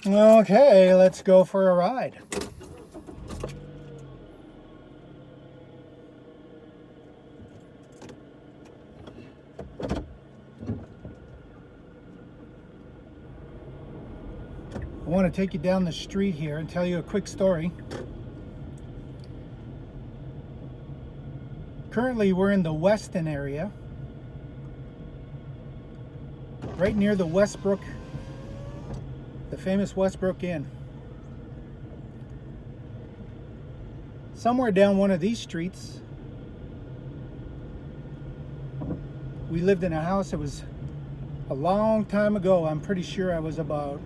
Okay, let's go for a ride. I want to take you down the street here and tell you a quick story. Currently, we're in the Weston area, right near the Westbrook, the famous Westbrook Inn. Somewhere down one of these streets, we lived in a house. It was a long time ago. I'm pretty sure I was about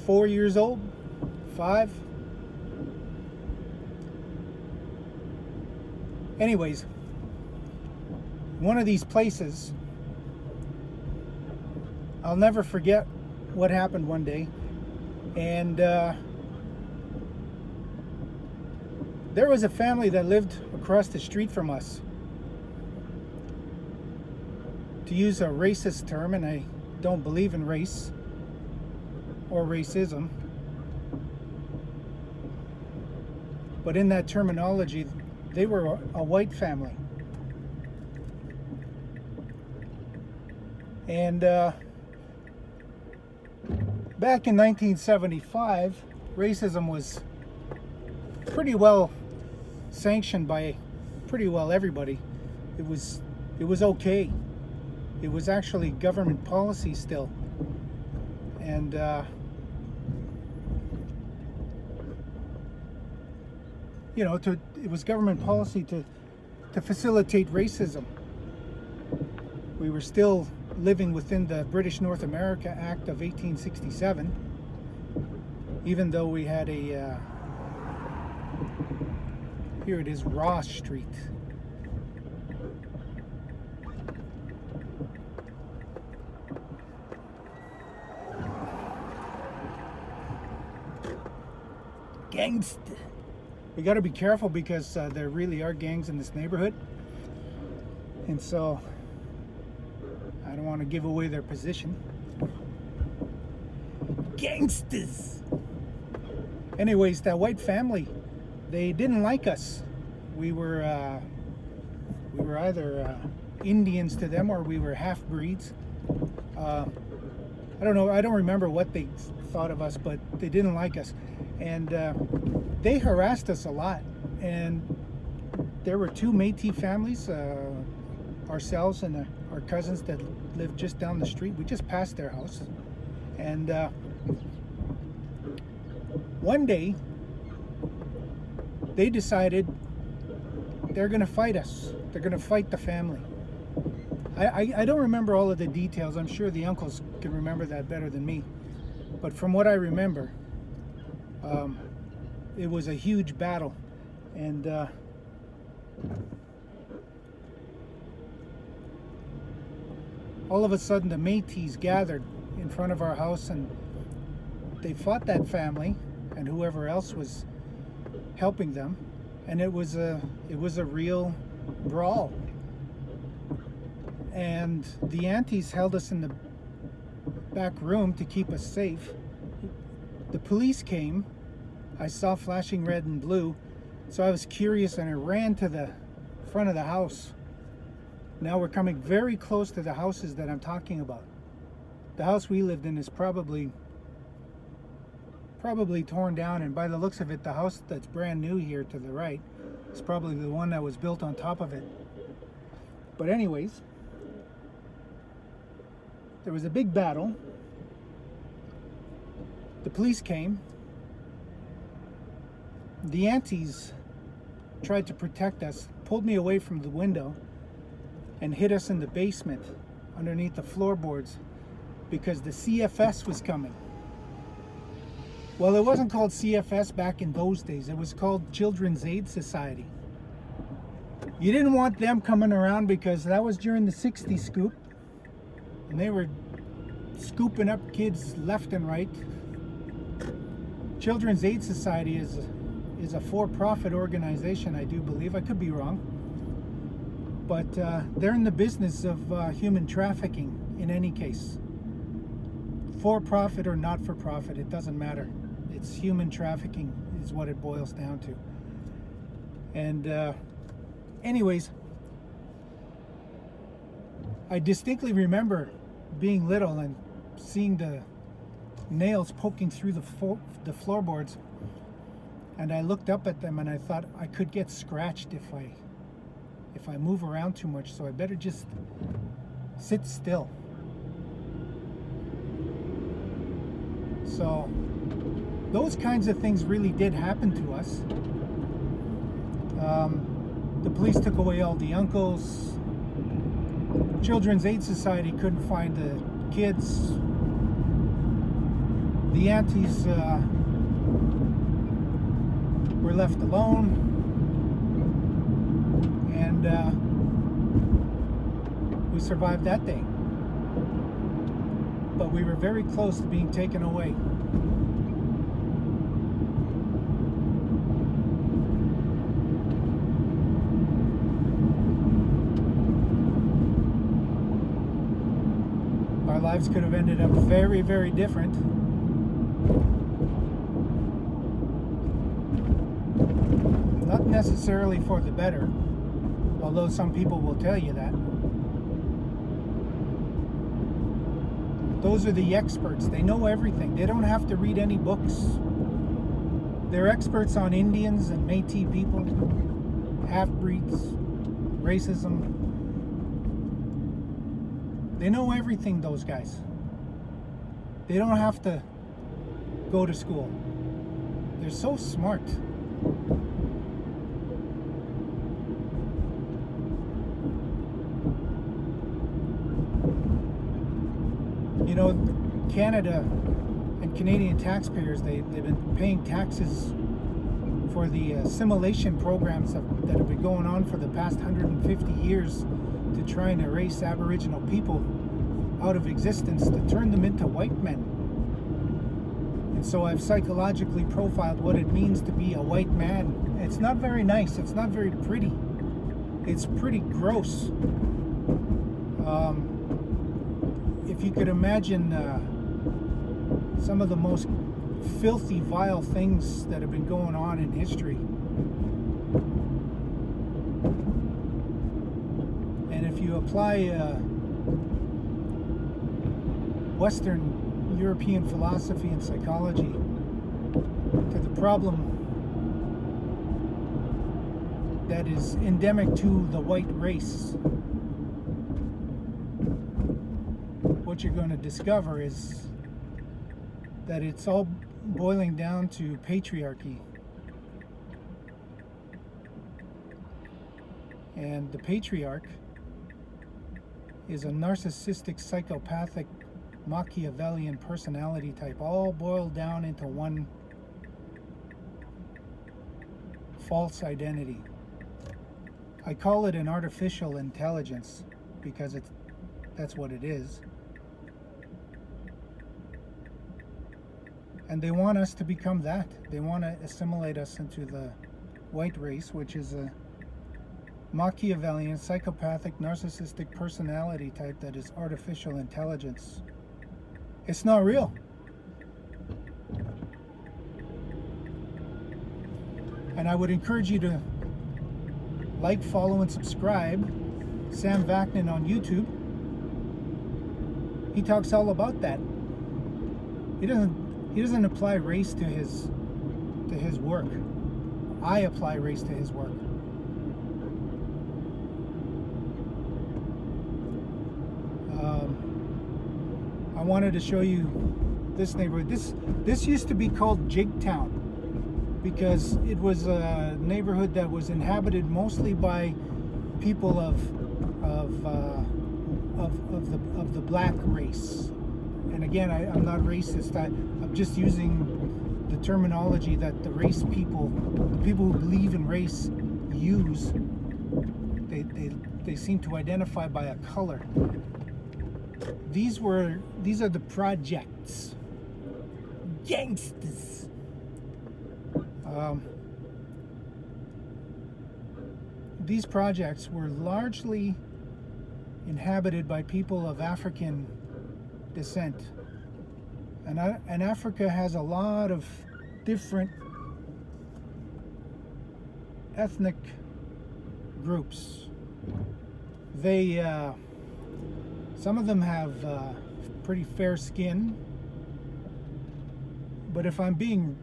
4 years old, 5. Anyways, one of these places, I'll never forget what happened one day. And there was a family that lived across the street from us. To use a racist term, and I don't believe in race or racism, but in that terminology, they were a white family. And back in 1975, racism was pretty well sanctioned by pretty well everybody. It was okay. It was actually government policy still. And it was government policy to facilitate racism. We were still living within the British North America Act of 1867, even though we had a, here it is, Ross Street. Gangsta. We got to be careful because there really are gangs in this neighborhood, and so I don't want to give away their position. Gangsters. Anyways, that white family, they didn't like us. We were either Indians to them or we were half breeds. I don't know. I don't remember what they thought of us, but they didn't like us, and they harassed us a lot. And there were 2 Métis families, ourselves and our cousins that lived just down the street. We just passed their house, and one day they decided they're going to fight us. They're going to fight the family. I don't remember all of the details. I'm sure the uncles can remember that better than me. But from what I remember, it was a huge battle. And all of a sudden the Métis gathered in front of our house, and they fought that family and whoever else was helping them. And it was a real brawl. And the aunties held us in the back room to keep us safe. The police came. I saw flashing red and blue, so I was curious and I ran to the front of the house. Now we're coming very close to the houses that I'm talking about. The house we lived in is probably torn down, and by the looks of it, the house that's brand new here to the right is probably the one that was built on top of it. But anyways, there was a big battle. The police came. The aunties tried to protect us, pulled me away from the window, and hid us in the basement underneath the floorboards because the CFS was coming. Well, it wasn't called CFS back in those days. It was called Children's Aid Society. You didn't want them coming around because that was during the 60s scoop, and they were scooping up kids left and right. Children's Aid Society is a for-profit organization, I do believe. I could be wrong. But they're in the business of human trafficking in any case. for profit or not for profit, it doesn't matter. It's human trafficking is what it boils down to. And anyways, I distinctly remember being little and seeing the nails poking through the floorboards, and I looked up at them and I thought I could get scratched if I move around too much, so I better just sit still. So those kinds of things really did happen to us. The police took away all the uncles. Children's Aid Society couldn't find the kids. The aunties were left alone. And we survived that day. But we were very close to being taken away. Our lives could have ended up very, very different. Not necessarily for the better, although some people will tell you that. Those are the experts. They know everything. They don't have to read any books. They're experts on Indians and Métis people, half-breeds, racism. They know everything, those guys. They don't have to go to school. They're so smart. You know, Canada and Canadian taxpayers, they've been paying taxes for the assimilation programs that have been going on for the past 150 years to try and erase Aboriginal people out of existence, to turn them into white men. And so I've psychologically profiled what it means to be a white man. It's not very nice. It's not very pretty. It's pretty gross. If you could imagine some of the most filthy, vile things that have been going on in history. And if you apply Western European philosophy and psychology to the problem that is endemic to the white race, what you're going to discover is that it's all boiling down to patriarchy. And the patriarch is a narcissistic, psychopathic, Machiavellian personality type, all boiled down into one false identity. I call it an artificial intelligence because that's what it is. And they want us to become that. They want to assimilate us into the white race, which is a Machiavellian, psychopathic, narcissistic personality type that is artificial intelligence. It's not real. And I would encourage you to like, follow, and subscribe Sam Vaknin on YouTube. He talks all about that. He doesn't apply race to his work. I apply race to his work. I wanted to show you this neighborhood. This used to be called Jigtown because it was a neighborhood that was inhabited mostly by people of the black race. And again, I'm not racist. I'm just using the terminology that the race people, the people who believe in race, use. They seem to identify by a color. These are the projects. Gangsters. These projects were largely inhabited by people of African descent. And Africa has a lot of different ethnic groups. They, some of them have pretty fair skin, but if I'm being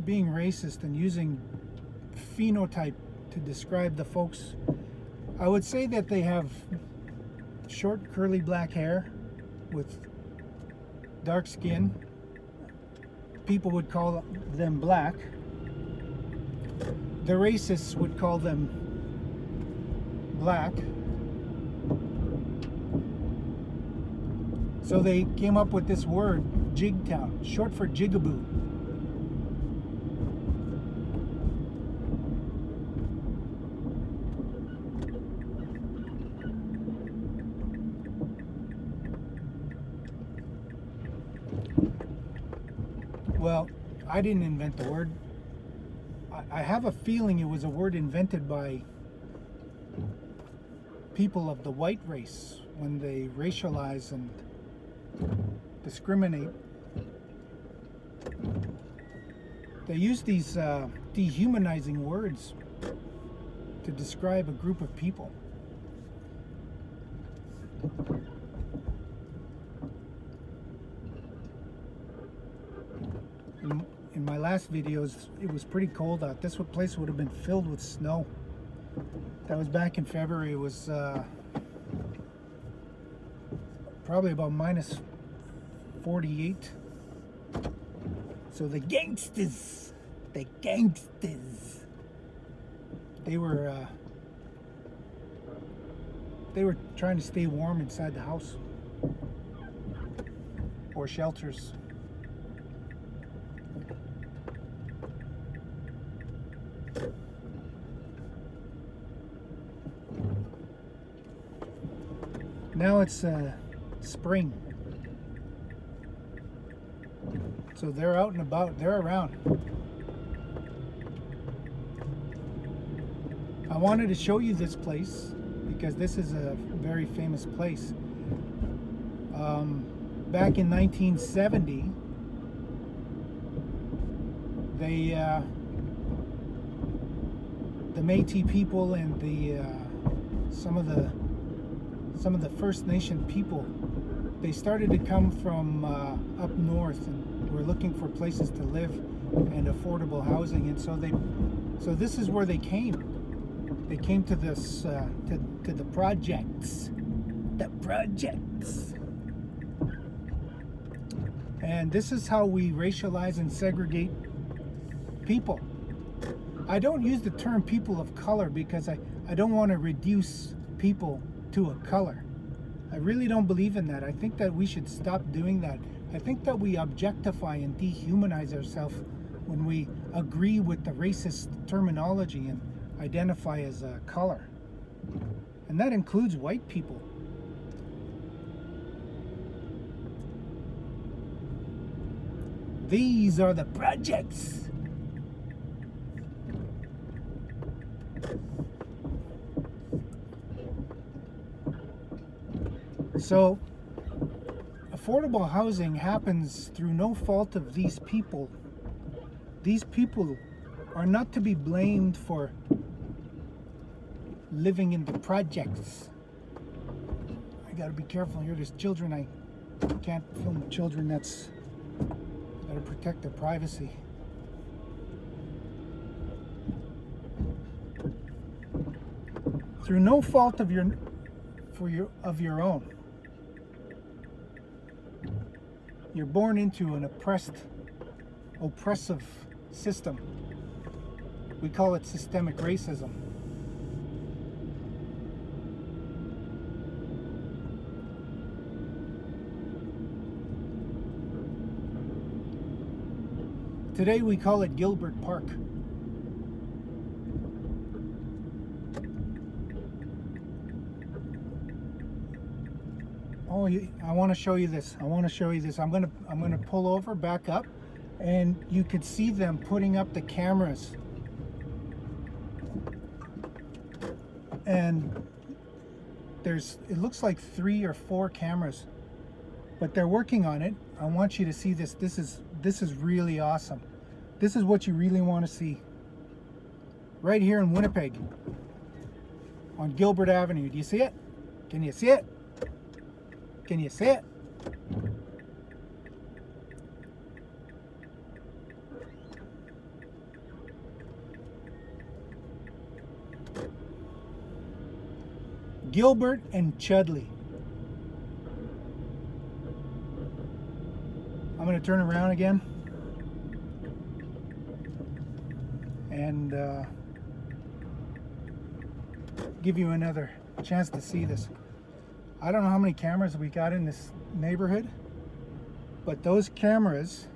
racist and using phenotype to describe the folks, I would say that they have short curly black hair with dark skin. People would call them black. The racists would call them black. So they came up with this word, Jigtown, short for jigaboo. Well, I didn't invent the word. I have a feeling it was a word invented by people of the white race when they racialize and discriminate. They use these dehumanizing words to describe a group of people. In my last videos, it was pretty cold out. This place would have been filled with snow. That was back in February. It was probably about minus 48. So the gangsters, they were trying to stay warm inside the house or shelters. Now it's spring, so they're out and about, they're around. I wanted to show you this place because this is a very famous place. Back in 1970, the Métis people and some of the First Nation people, they started to come from up north and were looking for places to live and affordable housing, and so this is where they came. They came to this to the projects, and this is how we racialize and segregate people. I don't use the term people of color because I don't want to reduce people to a color. I really don't believe in that. I think that we should stop doing that. I think that we objectify and dehumanize ourselves when we agree with the racist terminology and identify as a color. And that includes white people. These are the projects. So, affordable housing happens through no fault of these people. These people are not to be blamed for living in the projects. I gotta be careful here. There's children. I can't film children. That's gotta protect their privacy. Through no fault of your own. You're born into an oppressive system. We call it systemic racism. Today we call it Gilbert Park. Oh, I want to show you this. I'm gonna pull over, back up, and you could see them putting up the cameras. And it looks like 3 or 4 cameras but they're working on it. I want you to see this. This is really awesome. This is what you really want to see. Right here in Winnipeg, on Gilbert Avenue. Do you see it? Can you see it? Can you see it? Gilbert and Chudley. I'm going to turn around again and give you another chance to see this. I don't know how many cameras we got in this neighborhood, but those cameras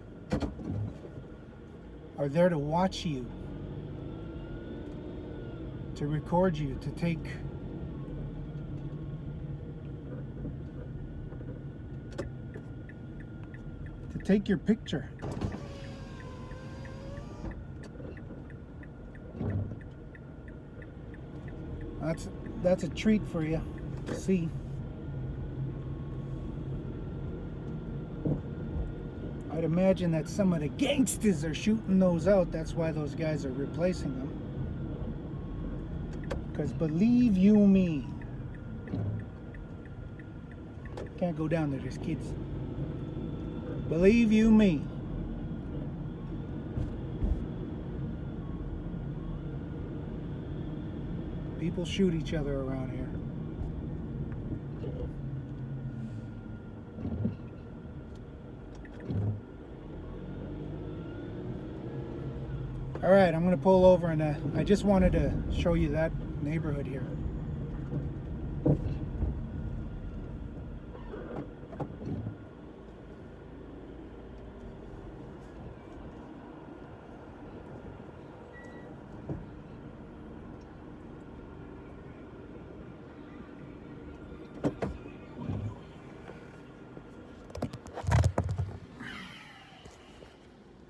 are there to watch you, to record you, to take your picture. That's a treat for you to see. I'd imagine that some of the gangsters are shooting those out. That's why those guys are replacing them. Because believe you me, can't go down there, there's kids. Believe you me, people shoot each other around here. All right, I'm going to pull over, and I just wanted to show you that neighborhood here.